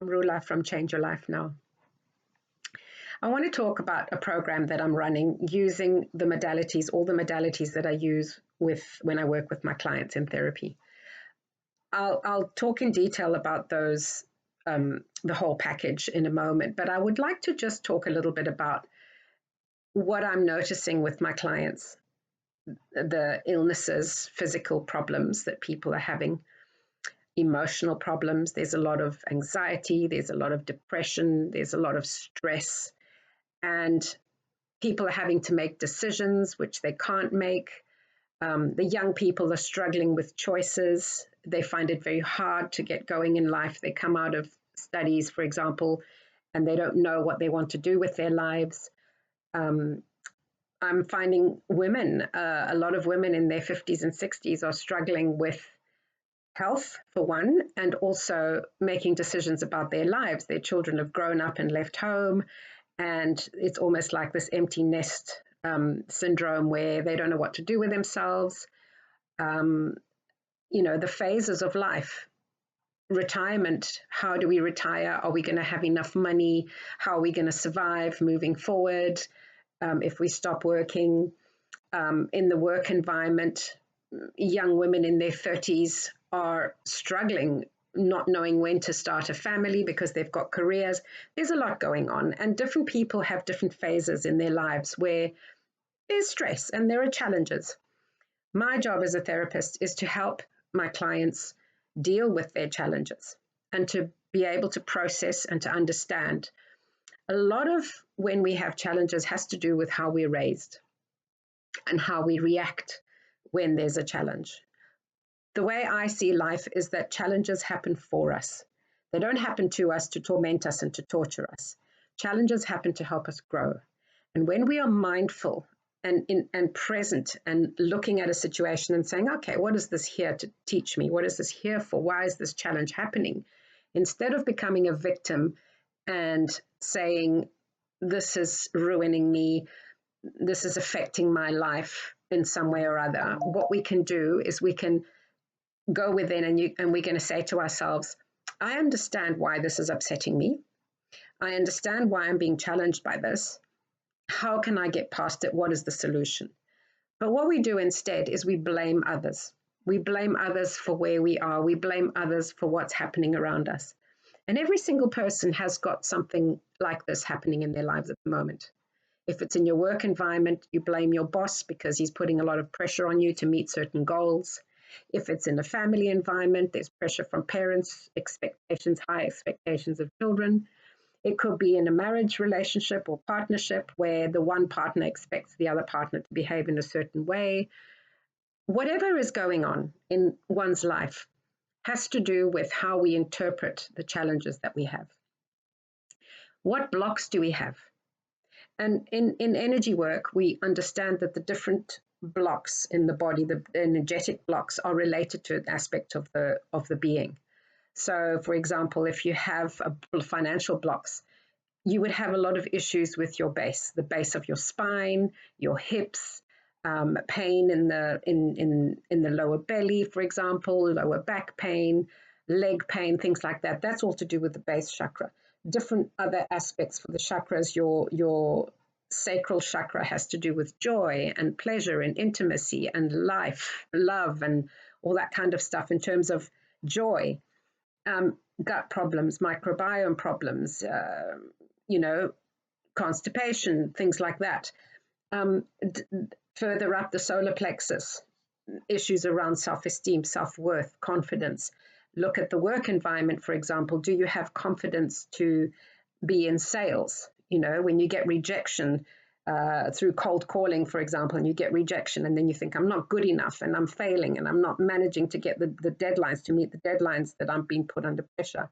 Rula from Change Your Life Now. I want to talk about a program that I'm running using the modalities, all the modalities that I use when I work with my clients in therapy. I'll talk in detail about those, the whole package in a moment, but I would like to just talk a little bit about what I'm noticing with my clients, the illnesses, physical problems that people are having, emotional problems. There's a lot of anxiety, there's a lot of depression, there's a lot of stress, and people are having to make decisions which they can't make. The young people are struggling with choices. They find it very hard to get going in life. They come out of studies, for example, and they don't know what they want to do with their lives. I'm finding women, a lot of women in their 50s and 60s are struggling with health, for one, and also making decisions about their lives. Their children have grown up and left home, and it's almost like this empty nest syndrome where they don't know what to do with themselves. The phases of life, retirement, how do we retire? Are we going to have enough money? How are we going to survive moving forward if we stop working? In the work environment, young women in their 30s are struggling, not knowing when to start a family because they've got careers. There's a lot going on, and different people have different phases in their lives where there's stress and there are challenges. My job as a therapist is to help my clients deal with their challenges and to be able to process and to understand. A lot of when we have challenges has to do with how we're raised and how we react when there's a challenge. The way I see life is that challenges happen for us. They don't happen to us to torment us and to torture us. Challenges happen to help us grow. And when we are mindful and present and looking at a situation and saying, okay, what is this here to teach me? What is this here for? Why is this challenge happening? Instead of becoming a victim and saying, this is ruining me, this is affecting my life in some way or other, what we can do is we can go within and we're going to say to ourselves, I understand why this is upsetting me. I understand why I'm being challenged by this. How can I get past it? What is the solution? But what we do instead is we blame others. We blame others for where we are. We blame others for what's happening around us. And every single person has got something like this happening in their lives at the moment. If it's in your work environment, you blame your boss because he's putting a lot of pressure on you to meet certain goals. If it's in a family environment, there's pressure from parents, expectations, high expectations of children. It could be in a marriage relationship or partnership where the one partner expects the other partner to behave in a certain way. Whatever is going on in one's life has to do with how we interpret the challenges that we have. What blocks do we have? And in energy work, we understand that the different blocks in the body, the energetic blocks, are related to an aspect of the being. So, for example, if you have financial blocks, you would have a lot of issues with your base, the base of your spine, your hips, pain in the lower belly, for example, lower back pain, leg pain, things like that. That's all to do with the base chakra. Different other aspects for the chakras, your sacral chakra has to do with joy and pleasure and intimacy and life, love, and all that kind of stuff in terms of joy. Gut problems, microbiome problems, constipation, things like that. Further up the solar plexus, issues around self-esteem, self-worth, confidence. Look at the work environment, for example. Do you have confidence to be in sales? When you get rejection through cold calling, for example, and you get rejection and then you think, I'm not good enough and I'm failing and I'm not managing to get the deadlines, to meet the deadlines that I'm being put under pressure.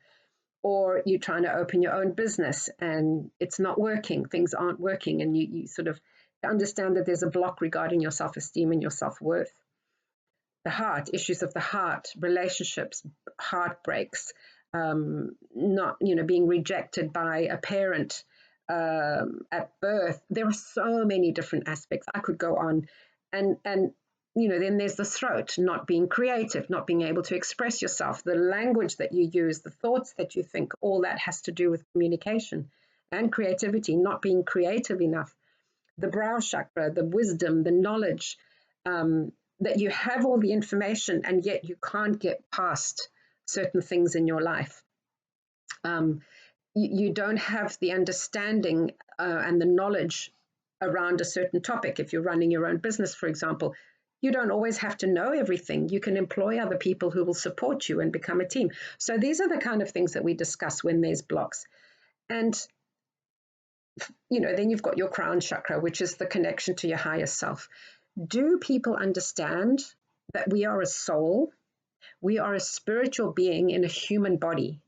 Or you're trying to open your own business and it's not working, things aren't working, and you sort of understand that there's a block regarding your self-esteem and your self-worth. The heart, issues of the heart, relationships, heartbreaks, not, being rejected by a parent at birth. There are so many different aspects. I could go on. And then there's the throat, not being creative, not being able to express yourself, the language that you use, the thoughts that you think, all that has to do with communication and creativity, not being creative enough. The brow chakra, the wisdom, the knowledge, that you have all the information and yet you can't get past certain things in your life. You don't have the understanding and the knowledge around a certain topic. If you're running your own business, for example, you don't always have to know everything. You can employ other people who will support you and become a team. So these are the kind of things that we discuss when there's blocks. And then you've got your crown chakra, which is the connection to your higher self. Do people understand that we are a soul? We are a spiritual being in a human body.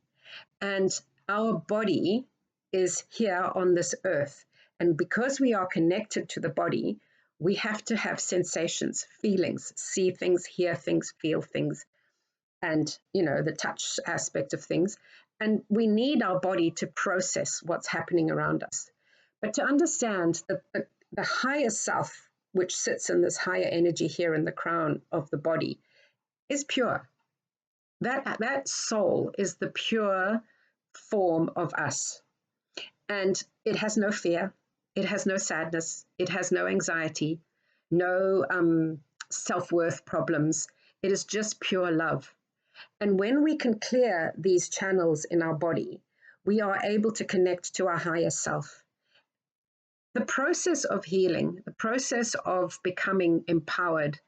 And our body is here on this earth. And because we are connected to the body, we have to have sensations, feelings, see things, hear things, feel things, and, the touch aspect of things. And we need our body to process what's happening around us. But to understand that the higher self, which sits in this higher energy here in the crown of the body, is pure. That soul is the pure form of us. And it has no fear. It has no sadness. It has no anxiety, no self-worth problems. It is just pure love. And when we can clear these channels in our body, we are able to connect to our higher self. The process of healing, the process of becoming empowered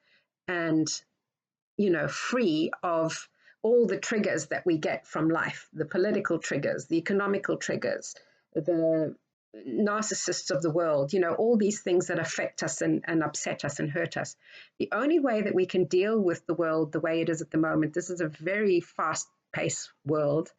and, free of all the triggers that we get from life, the political triggers, the economical triggers, the narcissists of the world, all these things that affect us and upset us and hurt us. The only way that we can deal with the world the way it is at the moment, this is a very fast-paced world.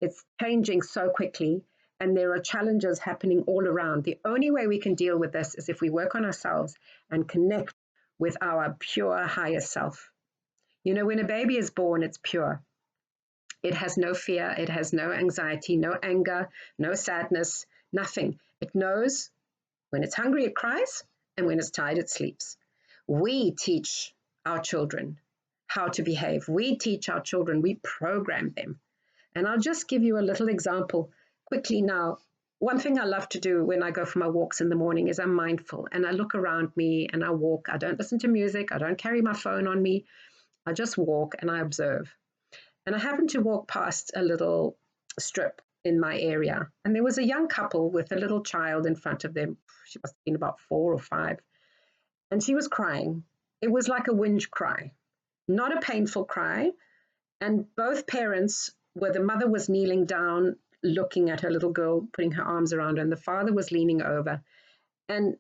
It's changing so quickly, and there are challenges happening all around. The only way we can deal with this is if we work on ourselves and connect with our pure higher self. When a baby is born, it's pure. It has no fear. It has no anxiety, no anger, no sadness, nothing. It knows when it's hungry, it cries, and when it's tired, it sleeps. We teach our children how to behave. We teach our children. We program them. And I'll just give you a little example quickly now. One thing I love to do when I go for my walks in the morning is I'm mindful and I look around me and I walk. I don't listen to music. I don't carry my phone on me. I just walk and I observe. And I happened to walk past a little strip in my area. And there was a young couple with a little child in front of them. She must have been about 4 or 5. And she was crying. It was like a whinge cry, not a painful cry. And both parents, where the mother was kneeling down, looking at her little girl, putting her arms around her, and the father was leaning over. And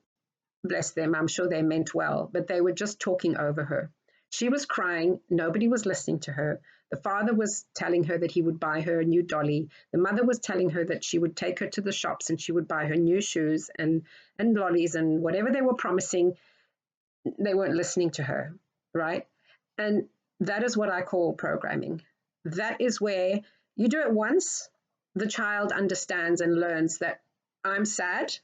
bless them, I'm sure they meant well, but they were just talking over her. She was crying. Nobody was listening to her. The father was telling her that he would buy her a new dolly. The mother was telling her that she would take her to the shops and she would buy her new shoes and lollies and whatever they were promising. They weren't listening to her, right? And that is what I call programming. That is where you do it once, the child understands and learns that I'm sad,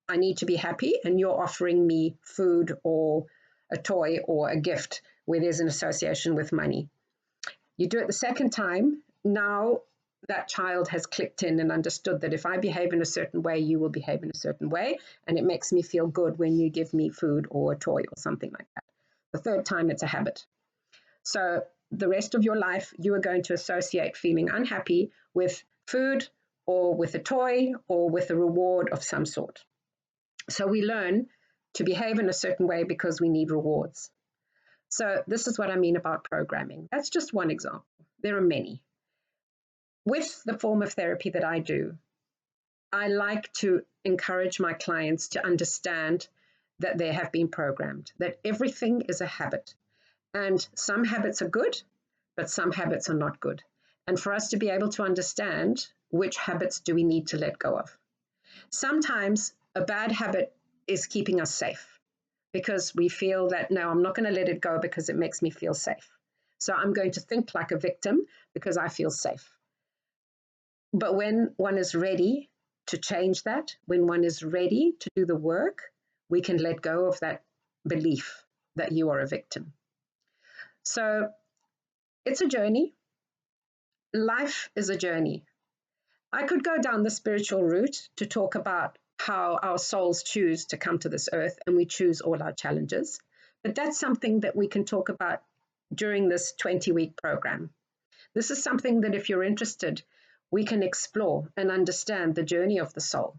I need to be happy, and you're offering me food or a toy or a gift where there's an association with money. You do it the second time, now that child has clicked in and understood that if I behave in a certain way, you will behave in a certain way, and it makes me feel good when you give me food or a toy or something like that. The third time, it's a habit. So the rest of your life, you are going to associate feeling unhappy with food or with a toy or with a reward of some sort. So we learn to behave in a certain way because we need rewards. So this is what I mean about programming. That's just one example. There are many. With the form of therapy that I do, I like to encourage my clients to understand that they have been programmed, that everything is a habit. And some habits are good, but some habits are not good. And for us to be able to understand which habits do we need to let go of. Sometimes a bad habit is keeping us safe because we feel that, no, I'm not going to let it go because it makes me feel safe. So I'm going to think like a victim because I feel safe. But when one is ready to change that, when one is ready to do the work, we can let go of that belief that you are a victim. So it's a journey. Life is a journey. I could go down the spiritual route to talk about how our souls choose to come to this earth and we choose all our challenges. But that's something that we can talk about during this 20-week program. This is something that if you're interested, we can explore and understand the journey of the soul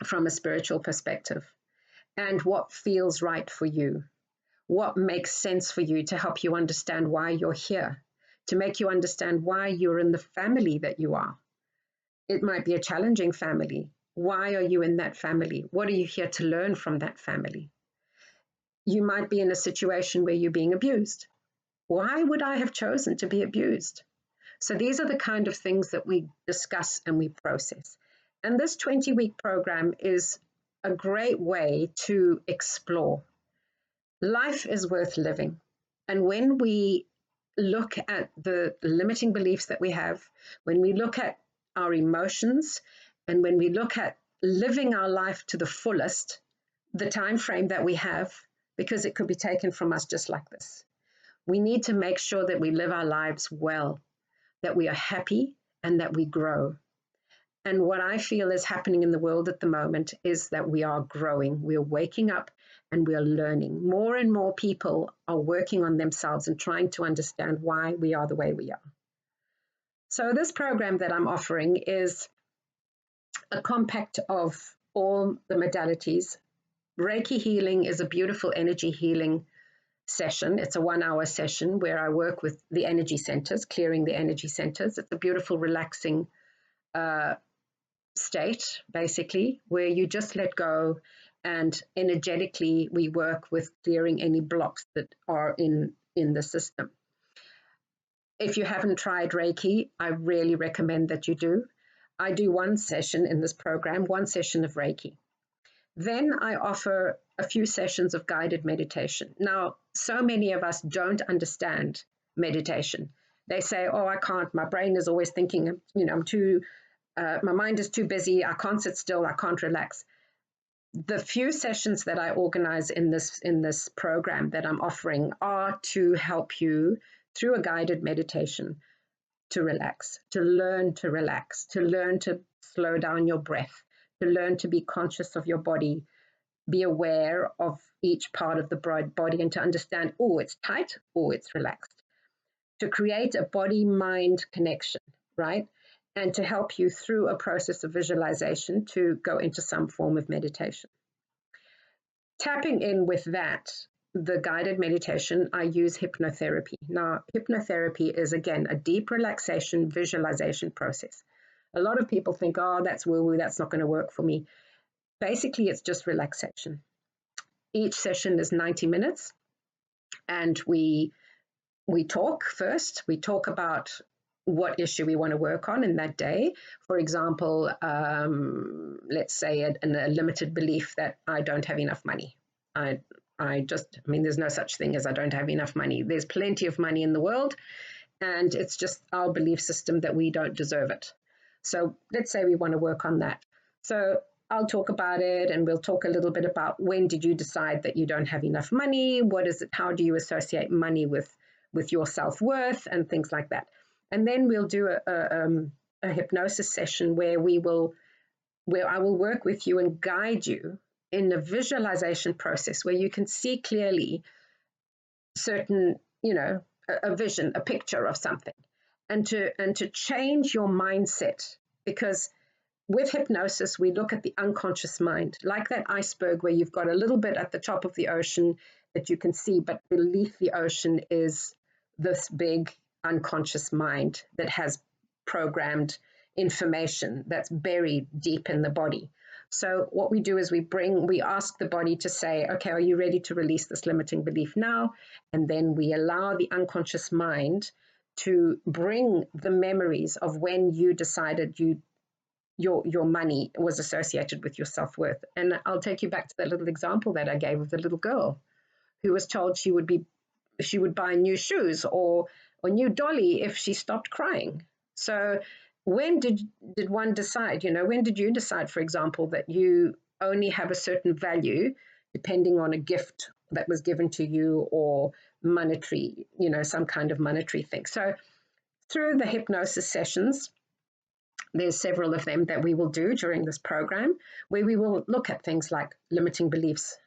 from a spiritual perspective and what feels right for you, what makes sense for you to help you understand why you're here, to make you understand why you're in the family that you are. It might be a challenging family. Why are you in that family? What are you here to learn from that family? You might be in a situation where you're being abused. Why would I have chosen to be abused? So these are the kind of things that we discuss and we process. And this 20-week program is a great way to explore. Life is worth living. And when we look at the limiting beliefs that we have, when we look at our emotions, and when we look at living our life to the fullest, the time frame that we have, because it could be taken from us just like this. We need to make sure that we live our lives well, that we are happy, and that we grow. And what I feel is happening in the world at the moment is that we are growing. We are waking up and we are learning. More and more people are working on themselves and trying to understand why we are the way we are. So this program that I'm offering is a compact of all the modalities. Reiki healing is a beautiful energy healing session. It's a 1-hour session where I work with the energy centers, clearing the energy centers. It's a beautiful, relaxing state, basically, where you just let go, and energetically we work with clearing any blocks that are in the system. If you haven't tried Reiki, I really recommend that you do. I do one session in this program, one session of Reiki. Then I offer a few sessions of guided meditation. Now, so many of us don't understand meditation. They say, oh, I can't, my brain is always thinking, I'm too, my mind is too busy, I can't sit still, I can't relax. The few sessions that I organize in this program that I'm offering are to help you through a guided meditation to relax, to learn to slow down your breath, to learn to be conscious of your body, be aware of each part of the body, and to understand, oh, it's tight, oh, it's relaxed, to create a body-mind connection, right? And to help you through a process of visualization to go into some form of meditation. Tapping in with that, the guided meditation, I use hypnotherapy. Now, hypnotherapy is, again, a deep relaxation visualization process. A lot of people think, oh, that's woo-woo, that's not going to work for me. Basically, it's just relaxation. Each session is 90 minutes, and we talk first. We talk about what issue we want to work on in that day. For example, let's say a limited belief that I don't have enough money. There's no such thing as I don't have enough money. There's plenty of money in the world, and it's just our belief system that we don't deserve it. So let's say we want to work on that. So I'll talk about it, and we'll talk a little bit about when did you decide that you don't have enough money? What is it? How do you associate money with your self-worth and things like that? And then we'll do a hypnosis session where I will work with you and guide you in a visualization process where you can see clearly certain, a vision, a picture of something, and to change your mindset. Because with hypnosis, we look at the unconscious mind, like that iceberg where you've got a little bit at the top of the ocean that you can see, but beneath the ocean is this big unconscious mind that has programmed information that's buried deep in the body. So what we do is we ask the body to say, okay, are you ready to release this limiting belief now? And then we allow the unconscious mind to bring the memories of when you decided your money was associated with your self-worth. And I'll take you back to that little example that I gave of the little girl who was told she would buy new shoes or new dolly if she stopped crying. So when did one decide, when did you decide, for example, that you only have a certain value depending on a gift that was given to you or monetary, some kind of monetary thing. So through the hypnosis sessions, there's several of them that we will do during this program, where we will look at things like limiting beliefs,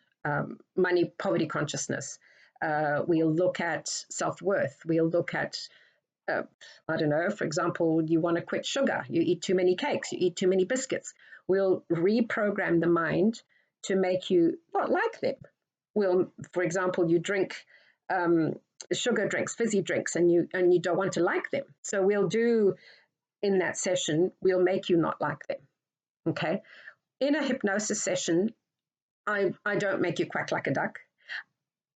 money, poverty consciousness. We'll look at self-worth. We'll look at, I don't know, for example, you want to quit sugar. You eat too many cakes. You eat too many biscuits. We'll reprogram the mind to make you not like them. For example, you drink sugar drinks, fizzy drinks, and you don't want to like them. So we'll do in that session, we'll make you not like them. Okay. In a hypnosis session, I don't make you quack like a duck.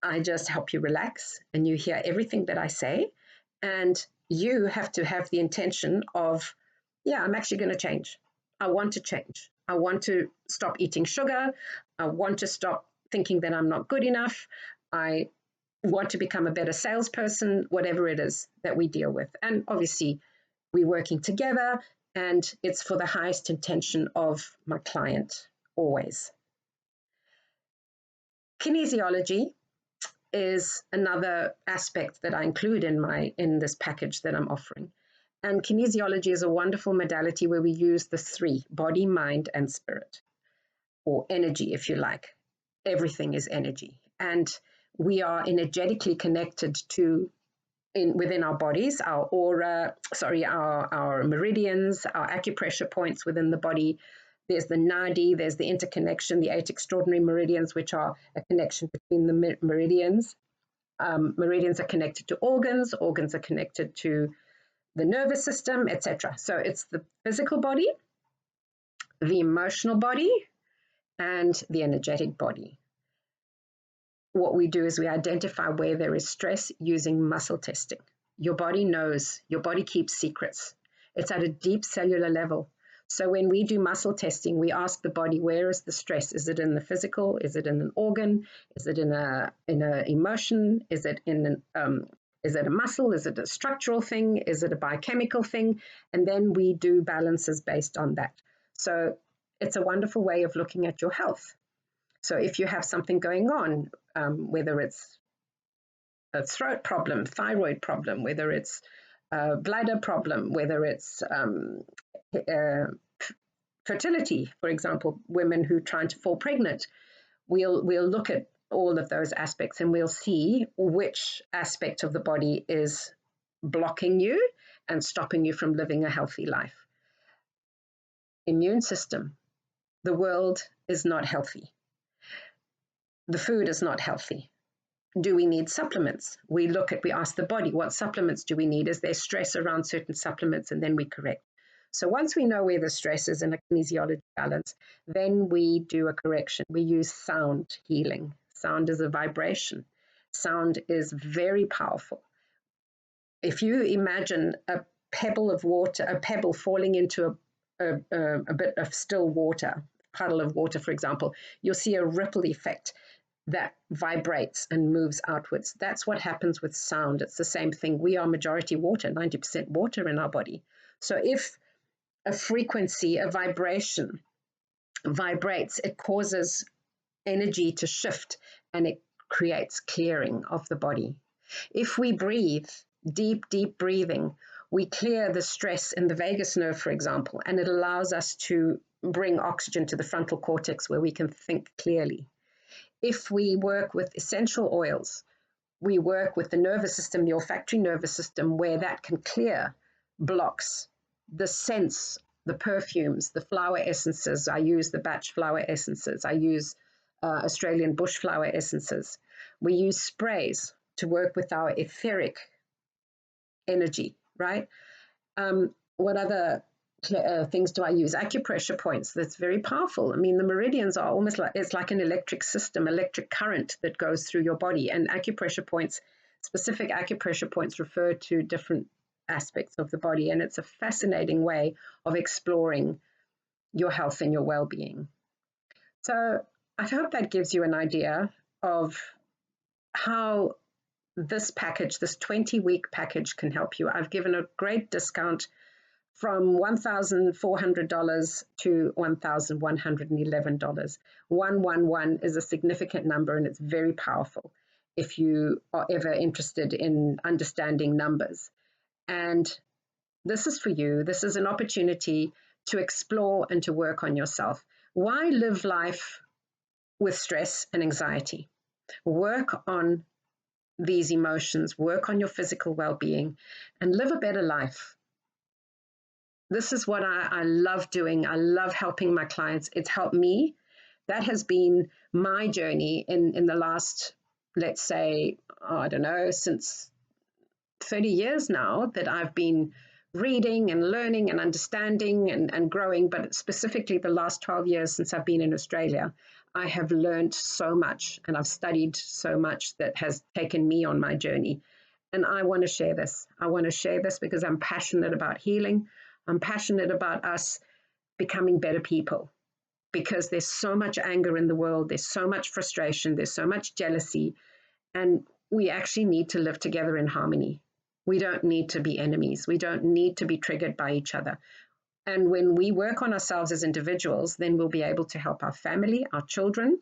I just help you relax and you hear everything that I say. And you have to have the intention of, yeah, I'm actually going to change. I want to change. I want to stop eating sugar. I want to stop thinking that I'm not good enough. I want to become a better salesperson, whatever it is that we deal with. And obviously, we're working together, and it's for the highest intention of my client, always. Kinesiology is another aspect that I include in this package that I'm offering. And kinesiology is a wonderful modality where we use the three: body, mind, and spirit, or energy, if you like. Everything is energy. And we are energetically connected to within our bodies, our aura, our meridians, our acupressure points within the body. There's the nadi, there's the interconnection, the 8 extraordinary meridians, which are a connection between the meridians. Meridians are connected to organs are connected to the nervous system, etc. So it's the physical body, the emotional body, and the energetic body. What we do is we identify where there is stress using muscle testing. Your body knows, your body keeps secrets. It's at a deep cellular level. So when we do muscle testing, we ask the body, where is the stress? Is it in the physical? Is it in an organ? Is it in a emotion? Is it a muscle? Is it a structural thing? Is it a biochemical thing? And then we do balances based on that. So it's a wonderful way of looking at your health. So if you have something going on, whether it's a throat problem, thyroid problem, whether it's a bladder problem, whether it's fertility, for example, women who are trying to fall pregnant, we'll look at all of those aspects and we'll see which aspect of the body is blocking you and stopping you from living a healthy life. Immune system. The world is not healthy. The food is not healthy. Do we need supplements? We ask the body, what supplements do we need? Is there stress around certain supplements? And then we correct. So once we know where the stress is in a kinesiology balance, then we do a correction. We use sound healing. Sound is a vibration. Sound is very powerful. If you imagine a pebble of water, a pebble falling into a bit of still water, puddle of water, for example, you'll see a ripple effect that vibrates and moves outwards. That's what happens with sound. It's the same thing. We are majority water, 90% water in our body. So if a frequency, a vibration vibrates, it causes energy to shift and it creates clearing of the body. If we breathe, deep breathing, we clear the stress in the vagus nerve, for example, and it allows us to bring oxygen to the frontal cortex where we can think clearly. If we work with essential oils, we work with the nervous system, the olfactory nervous system, where that can clear blocks, the scents, the perfumes, the flower essences. I use the batch flower essences. I use Australian bush flower essences. We use sprays to work with our etheric energy, right? What other things do I use? Acupressure points. That's very powerful. I mean, the meridians are almost like, it's like an electric system, electric current that goes through your body. And acupressure points, specific acupressure points, refer to different aspects of the body. And it's a fascinating way of exploring your health and your well-being. So I hope that gives you an idea of how this package, this 20-week package, can help you. I've given a great discount from $1,400 to $1,111. 111 is a significant number and it's very powerful if you are ever interested in understanding numbers. And this is for you. This is an opportunity to explore and to work on yourself. Why live life with stress and anxiety? Work on these emotions, work on your physical well-being, and live a better life. This is what I love doing. I love helping my clients. It's helped me. That has been my journey in the last, let's say, I don't know, since 30 years now that I've been reading and learning and understanding and growing, but specifically the last 12 years since I've been in Australia, I have learned so much and I've studied so much that has taken me on my journey. And I want to share this. I want to share this because I'm passionate about healing. I'm passionate about us becoming better people because there's so much anger in the world. There's so much frustration. There's so much jealousy. And we actually need to live together in harmony. We don't need to be enemies. We don't need to be triggered by each other. And when we work on ourselves as individuals, then we'll be able to help our family, our children,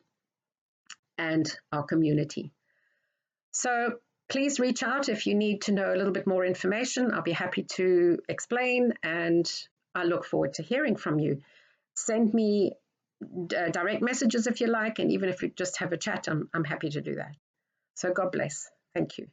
and our community. So please reach out if you need to know a little bit more information. I'll be happy to explain, and I look forward to hearing from you. Send me direct messages if you like, and even if you just have a chat, I'm happy to do that. So God bless. Thank you.